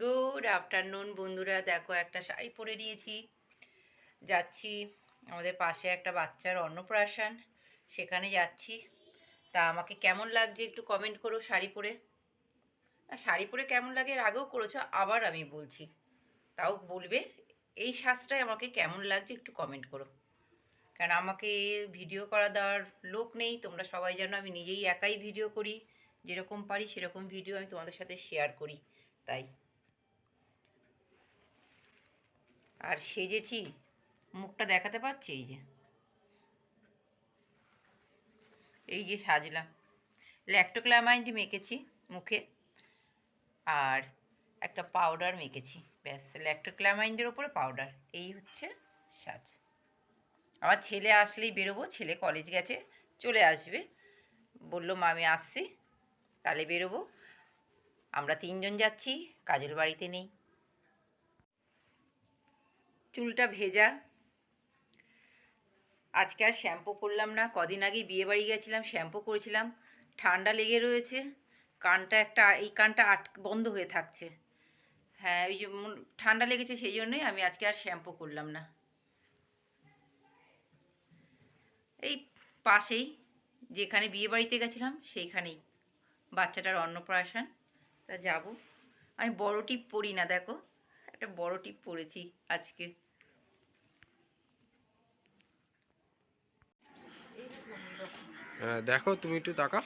Good afternoon বন্ধুরা, দেখো একটা শাড়ি পরে নিয়েছি, যাচ্ছি আমাদের পাশে একটা বাচ্চার অন্নপ্রাশন, সেখানে যাচ্ছি। তা আমাকে কেমন লাগছে একটু কমেন্ট করো। শাড়ি পরে, শাড়ি পরে কেমন লাগে এর আগেও করেছো, আবার আমি বলছি, তাও বলবে এই সাজটায় আমাকে কেমন লাগছে একটু কমেন্ট করো। কারণ আমাকে ভিডিও করা দেওয়ার লোক নেই, তোমরা সবাই জানো আমি নিজেই একাই ভিডিও করি, যেরকম পারি সেরকম ভিডিও আমি তোমাদের সাথে শেয়ার করি। তাই আর সেজেছি, মুখটা দেখাতে পারছি, এই যে সাজলাম, ল্যাক্টোক্লামাইড মেখেছি মুখে, আর একটা পাউডার মেখেছি, ব্যাস। ল্যাক্টোক্লামাইডের ওপরে পাউডার, এই হচ্ছে সাজ। আমার ছেলে আসলেই বেরোবো, ছেলে কলেজ গেছে, চলে আসবে, বললো মা আমি আসছি, তাহলে বেরোবো। আমরা তিনজন যাচ্ছি, কাজল বাড়িতে নেই। চুলটা ভেজা, আজকে আর শ্যাম্পু করলাম না, কদিন আগে বিয়ে বাড়ি গেছিলাম, শ্যাম্পু করেছিলাম, ঠান্ডা লেগে রয়েছে, কানটা এই কানটা বন্ধ হয়ে থাকছে। হ্যাঁ, ওই যে ঠান্ডা লেগেছে, সেই জন্যই আমি আজকে আর শ্যাম্পু করলাম না। এই পাশেই যেখানে বিয়ে বাড়িতে গেছিলাম সেইখানেই বাচ্চাটার অন্নপ্রাশন, তা যাব। আমি বড় টিপ পরি না, দেখো একটা বড় টিপ পরেছি আজকে। দেখো তুমি একটু তাকা।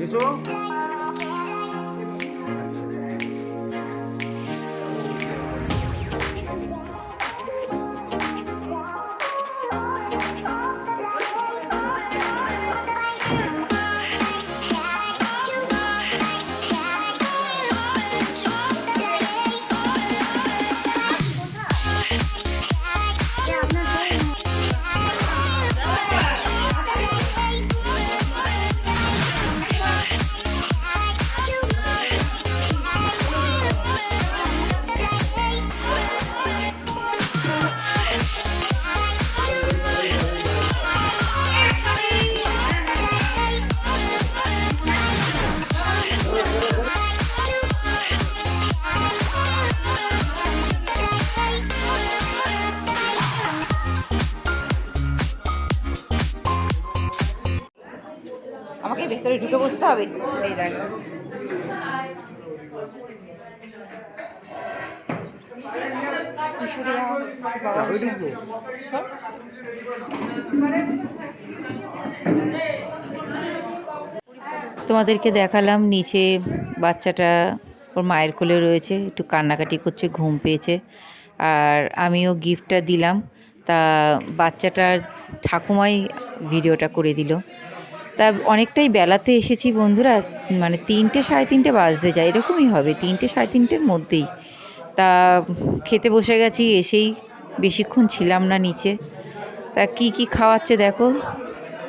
এসো। আমাকে ভেতরে ঢুকে বসতে হবে, এই দেখো। তোমাদেরকে দেখালাম নিচে বাচ্চাটা ওর মায়ের কোলে রয়েছে, একটু কান্নাকাটি করছে, ঘুম পেয়েছে, আর আমিও গিফটটা দিলাম। তা বাচ্চাটার ঠাকুমাই ভিডিওটা করে দিল। তা অনেকটাই বেলাতে এসেছি বন্ধুরা, মানে 3টে সাড়ে 3টে বাজতে যায়, এরকমই হবে, 3টে সাড়ে 3টের মধ্যেই। তা খেতে বসে গেছি, এসেই বেশিক্ষণ ছিলাম না নিচে। তা কি খাওয়াচ্ছে দেখো,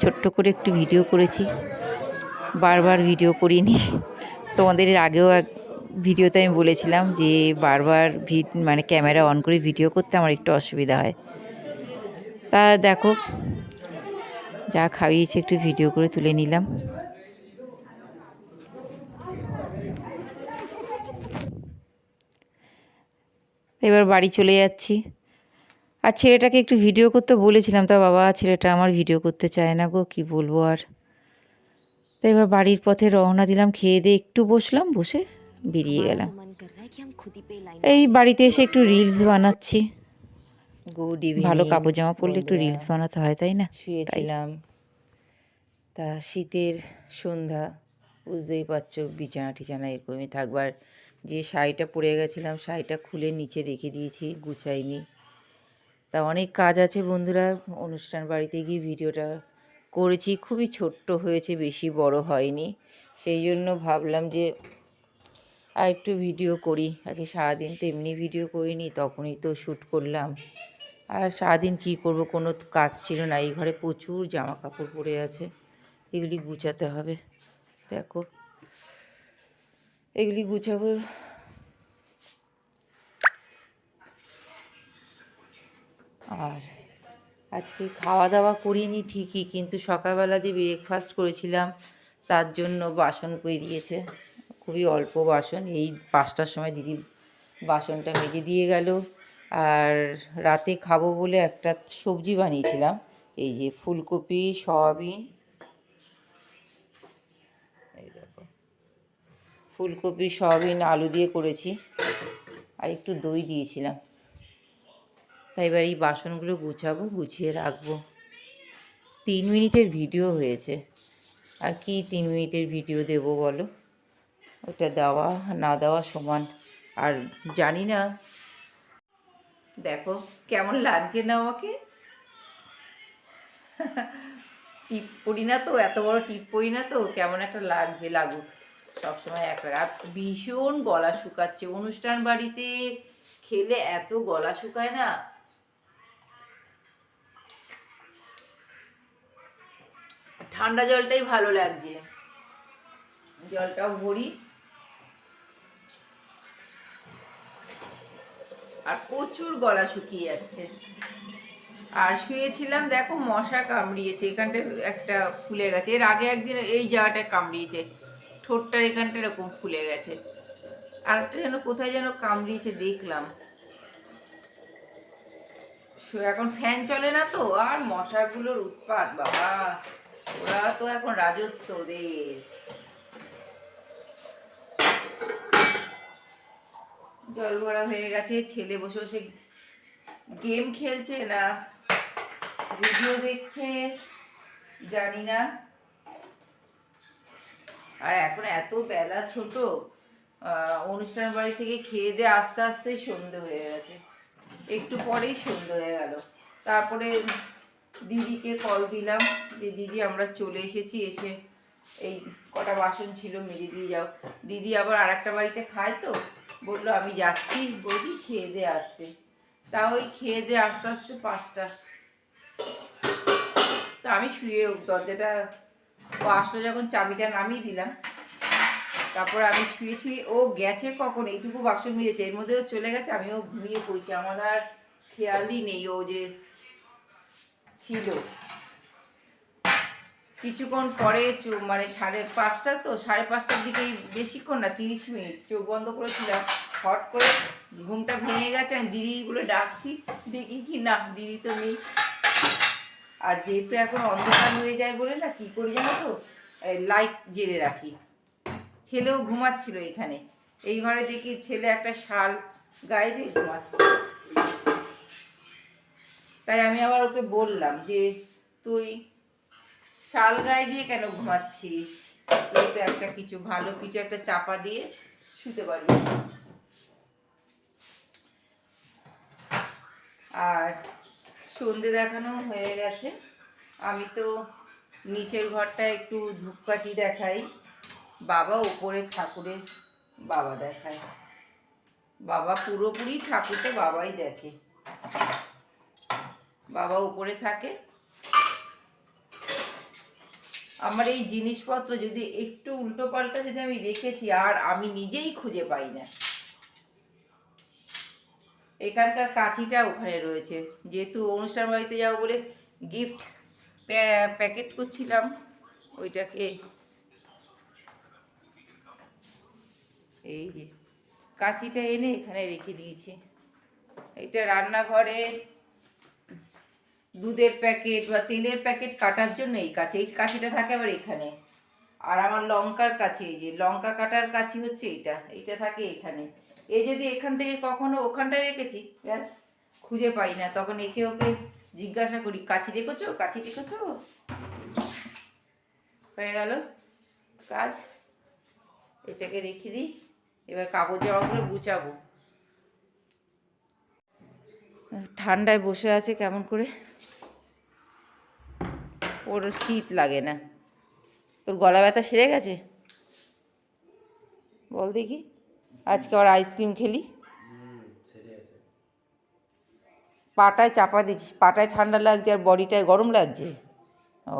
ছোট্ট করে একটু ভিডিও করেছি, বারবার ভিডিও করিনি। তোমাদের এর আগেও এক ভিডিওতে আমি বলেছিলাম যে বারবার মানে ক্যামেরা অন করে ভিডিও করতে আমার একটু অসুবিধা হয়। তা দেখো যা খাইয়েছে একটু ভিডিও করে তুলে নিলাম। এবার বাড়ি চলে যাচ্ছি, আর ছেলেটাকে একটু ভিডিও করতে বলেছিলাম, তা বাবা ছেলেটা আমার ভিডিও করতে চায় না গো, কি বলবো আর। তো এবার বাড়ির পথে রওনা দিলাম, খেয়ে দিয়ে একটু বসলাম, বসে বেরিয়ে গেলাম। এই বাড়িতে এসে একটু রিলস বানাচ্ছি। গুড ইভিনিং, ভালো কাপড় জামা পরলে একটু রিলস বানাতে হয়, তাই না? শুয়েছিলাম। তা শীতের সন্ধ্যা, বুঝতেই পারছো, বিছানা টিছানা এরকমই থাকবার। যে শাড়িটা পরে গেছিলাম, শাড়িটা খুলে নিচে রেখে দিয়েছি, গুছাইনি। তা অনেক কাজ আছে বন্ধুরা, অনুষ্ঠান বাড়িতে গিয়ে ভিডিওটা করেছি, খুবই ছোট্ট হয়েছে, বেশি বড় হয়নি, সেই জন্য ভাবলাম যে আর একটু ভিডিও করি। আজকে সারাদিন তো এমনি ভিডিও করিনি, তখনই তো শ্যুট করলাম। আর সারাদিন কী করব, কোনো কাজ ছিল না, এই ঘরে প্রচুর জামা কাপড় পরে আছে, এগুলি গুছাতে হবে। দেখো এগুলি গুছাবো। আর আজকে খাওয়া দাওয়া করিনি ঠিকই, কিন্তু সকালবেলা যে ব্রেকফাস্ট করেছিলাম তার জন্য বাসন বেরিয়েছে, খুবই অল্প বাসন। এই 5টার সময় দিদি বাসনটা মেজে দিয়ে গেল। আর রাতে খাবো বলে একটা সবজি বানিয়েছিলাম, এই যে ফুলকপি সয়াবিন, এই দেখো ফুলকপি সয়াবিন আলু দিয়ে করেছি, আর একটু দই দিয়েছিলাম। তাই এবার এই বাসনগুলো গুছাবো, গুছিয়ে রাখবো। 3 মিনিটের ভিডিও হয়েছে, আর কি 3 মিনিটের ভিডিও দেব বলো, ওটা দেওয়া না দেওয়া সমান। আর জানি না, দেখো কেমন লাগছে না আমাকে। টিপ পড়ি না তো, এত বড় টিপ পড়ি না তো, কেমন একটা লাগছে, লাগুক, সবসময় এক আর ভীষণ গলা শুকাচ্ছে। অনুষ্ঠান বাড়িতে খেলে এত গলা শুকায় না। ঠান্ডা জলটাই ভালো লাগছে, জলটাও ভরি। আর প্রচুর গলা শুকিয়ে যাচ্ছে। আর শুয়েছিলাম, দেখো মশা কামড়িয়েছে, এখানটা একটা ফুলে গেছে। এর আগে একদিন এই জায়গাটায় কামড়িয়েছে, ঠোঁটটার এখানটা এরকম ফুলে গেছে। আর একটা যেন কোথায় যেন কামড়িয়েছে দেখলাম। এখন ফ্যান চলে না তো, আর মশাগুলোর উৎপাত বাবা, ওরা তো এখন রাজত্ব ওদের। জল ভরা হয়ে গেছে, ছেলে বসে বসে গেম খেলছে না ভিডিও দেখছে জানি না। আর এখন এত বেলা ছোট, অনুষ্ঠান বাড়ি থেকে খেয়ে দিয়ে আস্তে আস্তে সন্ধে হয়ে গেছে, একটু পরেই সন্ধে হয়ে গেল। তারপরে দিদিকে কল দিলাম যে দিদি আমরা চলে এসেছি, এসে এই কটা বাসন ছিল মেজে দিয়ে যাও। দিদি আবার আর একটা বাড়িতে খায় তো, বললো আমি যাচ্ছি, বলি খেয়ে দিয়ে আসছে। তা ওই খেয়ে দিয়ে আস্তে আস্তে 5টা। তা আমি শুয়ে দরজাটা, ও আসলো যখন চাবিটা নামিয়ে দিলাম, তারপর আমি শুয়েছি। ও গেছে কখন, এইটুকু বাসন মেজেছে, এর মধ্যে ও চলে গেছে, আমিও ঘুমিয়ে পড়েছি, আমার আর খেয়ালই নেই ও যে ছিল। কিছুক্ষণ পরে মানে 5:30, তো 5:30টার দিকে, বেশিক্ষণ না 30 মিনিট চোখ বন্ধ করেছিলাম, হট করে ঘুমটা ভেঙে গেছে। আমি দিদি বলে ডাকছি, দেখি কি না দিদি তো নেই। আর যেহেতু এখন অন্ধকার হয়ে যায় বলে না, কি করি জানো তো, লাইট জেলে রাখি। ছেলেও ঘুমাচ্ছিল এখানে, এই ঘরে দেখি ছেলে একটা শাল গায়ে দিয়ে ঘুমাচ্ছে। তাই আমি আবার ওকে বললাম যে তুই শাল গায়ে দিয়ে কেন ঘুমাচ্ছিস, তুই তো একটা কিছু ভালো কিছু একটা চাপা দিয়ে শুতে পারিস। আর সন্ধে দেখানো হয়ে গেছে। আমি তো নিচের ঘরটা একটু ধূপকাঠি দেখাই, বাবা উপরে ঠাকুরের বাবা দেখায়। বাবা পুরোপুরি ঠাকুরটা বাবাই দেখে, বাবা উপরে থাকে। আমার এই জিনিসপত্র যদি একটু উল্টো পাল্টা যদি আমি রেখেছি, আর আমি নিজেই খুঁজে পাই না। এখানকার কাঁচিটা ওখানে রয়েছে, যেহেতু অনুষ্ঠান বাড়িতে যাবো বলে গিফট প্যাকেট করছিলাম, ওইটাকে এই যে কাঁচিটা এনে এখানে রেখে দিয়েছি। এটা রান্নাঘরের দুধের প্যাকেট বা তেলের প্যাকেট কাটার জন্য এই কাঁচি, এই কাঁচিটা থাকে আবার এখানে। আর আমার লঙ্কার কাঁচি, এই যে লঙ্কা কাটার কাঁচি হচ্ছে এইটা, এইটা থাকে এখানে। এই যদি এখান থেকে কখনো ওখানটায় রেখেছি, ব্যাস খুঁজে পাই না, তখন একে ওকে জিজ্ঞাসা করি কাঁচি রেখেছো, কাঁচি রেখেছো। হয়ে গেল কাজ, এটাকে রেখে দিই। এবার কাপড় জামাগুলো গুছাবো। ঠান্ডায় বসে আছে কেমন করে, ওর শীত লাগে না। তোর গলা ব্যথা সেরে গেছে বল দেখি, আজকে আবার আইসক্রিম খেলি, পাটায় চাপা দিচ্ছিস, পাটায় ঠান্ডা লাগছে আর বডিটায় গরম লাগছে। ও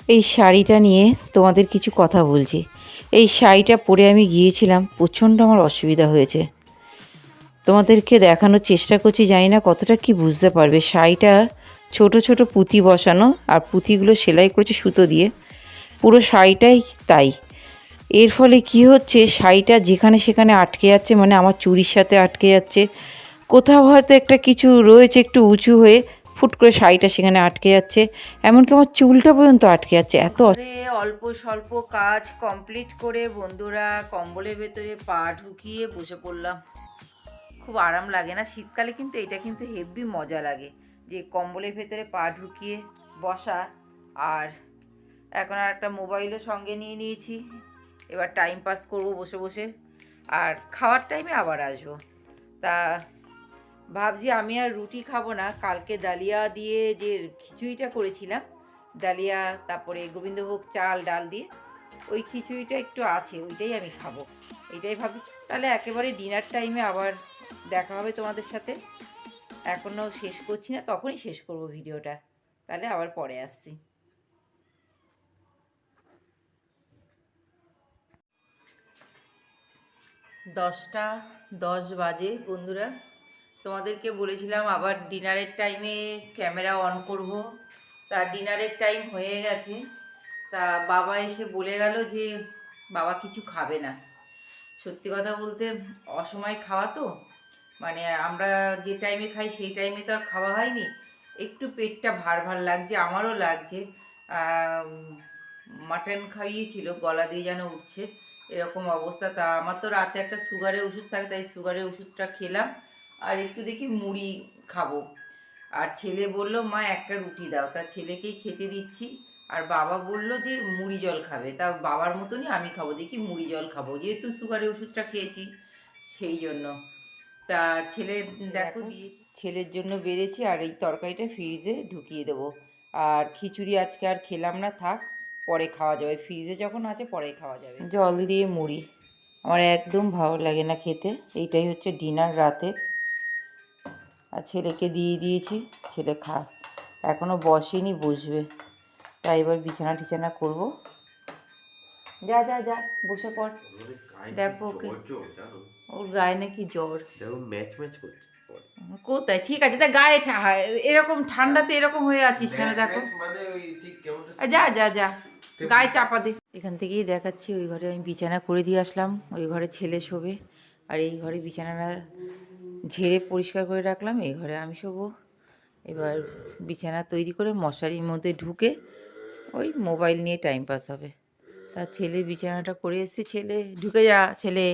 এই শাড়িটা নিয়ে তোমাদের কিছু কথা বলছি। এই শাড়িটা পরে আমি গিয়েছিলাম, প্রচণ্ড আমার অসুবিধা হয়েছে। তোমাদেরকে দেখানোর চেষ্টা করছি, জানি না কতটা কি বুঝতে পারবে। শাড়িটা ছোট ছোট পুঁতি বসানো, আর পুঁতিগুলো সেলাই করেছে সুতো দিয়ে, পুরো শাড়িটাই তাই। এর ফলে কি হচ্ছে, শাড়িটা যেখানে সেখানে আটকে যাচ্ছে, মানে আমার চুড়ির সাথে আটকে যাচ্ছে, কোথাও হয়তো একটা কিছু রয়েছে একটু উঁচু হয়ে, ফুট করে শাড়িটা সেখানে আটকে যাচ্ছে, এমনকি আমার চুলটা পর্যন্ত আটকে যাচ্ছে। এত অল্প স্বল্প কাজ কমপ্লিট করে বন্ধুরা কম্বলের ভেতরে পা ঢুকিয়ে বসে পড়লাম। খুব আরাম লাগে না শীতকালে? কিন্তু এটা কিন্তু হেভি মজা লাগে যে কম্বলের ভেতরে পা ঢুকিয়ে বসা। আর এখন আর একটা মোবাইলও সঙ্গে নিয়ে নিয়েছি, এবার টাইম পাস করব বসে বসে, আর খাওয়ার টাইমে আবার আসবো। তা ভাবছি আমি আর রুটি খাবো না, কালকে ডালিয়া দিয়ে যে খিচুড়িটা করেছিলাম, ডালিয়া তারপরে গোবিন্দভোগ চাল ডাল দিয়ে, ওই খিচুড়িটা একটু আছে, ওইটাই আমি খাবো, এইটাই ভাবি। তাহলে একেবারে ডিনার টাইমে আবার দেখা হবে তোমাদের সাথে। এখনও শেষ করছি না, তখনই শেষ করব ভিডিওটা, তাহলে আবার পরে আসছি। 10টা 10 বাজে বন্ধুরা। তোমাদেরকে বলেছিলাম আবার ডিনারের টাইমে ক্যামেরা অন করব, তা ডিনারের টাইম হয়ে গেছে। তা বাবা এসে বলে গেল যে বাবা কিছু খাবে না। সত্যি কথা বলতে অসময় খাওয়া তো, মানে আমরা যে টাইমে খাই সেই টাইমে তো আর খাওয়া হয়নি, একটু পেটটা ভার ভার লাগছে, আমারও লাগছে। মাটন খাইয়েছিল, গলা দিয়ে যেন উঠছে এরকম অবস্থা। তা আমার তো রাতে একটা সুগারের ওষুধ থাকে, তাই সুগারের ওষুধটা খেলাম, আর একটু দেখি মুড়ি খাবো। আর ছেলে বলল মা একটা রুটি দাও, তা ছেলেকেই খেতে দিচ্ছি। আর বাবা বলল যে মুড়ি জল খাবে, তা বাবার মতনই আমি খাবো, দেখি মুড়ি জল খাবো, যেহেতু সুগারের ওষুধটা খেয়েছি সেই জন্য। তা ছেলে দেখো দিয়েছি, ছেলের জন্য বেড়েছি, আর এই তরকারিটা ফ্রিজে ঢুকিয়ে দেবো। আর খিচুড়ি আজকে আর খেলাম না, থাক, পরে খাওয়া যাবে, ফ্রিজে যখন আছে পরে খাওয়া যাবে। জল দিয়ে মুড়ি আমার একদম ভালো লাগে না খেতে। এইটাই হচ্ছে ডিনার রাতের। আর ছেলেকে দিয়ে দিয়েছি, ছেলে খা, এখনও বসেনি, বসবে। তাই এবার বিছানা টিছানা করবো। যা যা যা বসে পড়। দেখো ওকে, ওর গায়ে নাকি জ্বর, ম্যাচ ম্যাচ করছে। কোথায়? ঠিক আছে, তা গায়ে এরকম ঠান্ডাতে এরকম হয়ে আছিস কেন? দেখো মানে ওই ঠিক কেমন যা যা যা গায়ে চাপা দে। এখান থেকেই দেখাচ্ছি, ওই ঘরে আমি বিছানা করে দিয়ে আসলাম, ওই ঘরে ছেলে শোবে, আর এই ঘরে বিছানাটা ঝেড়ে পরিষ্কার করে রাখলাম, এই ঘরে আমি শোবো। এবার বিছানা তৈরি করে মশারির মধ্যে ঢুকে ওই মোবাইল নিয়ে টাইম পাস হবে। তার ছেলের বিছানাটা করে এসেছি, ছেলে ঢুকে যা, ছেলে।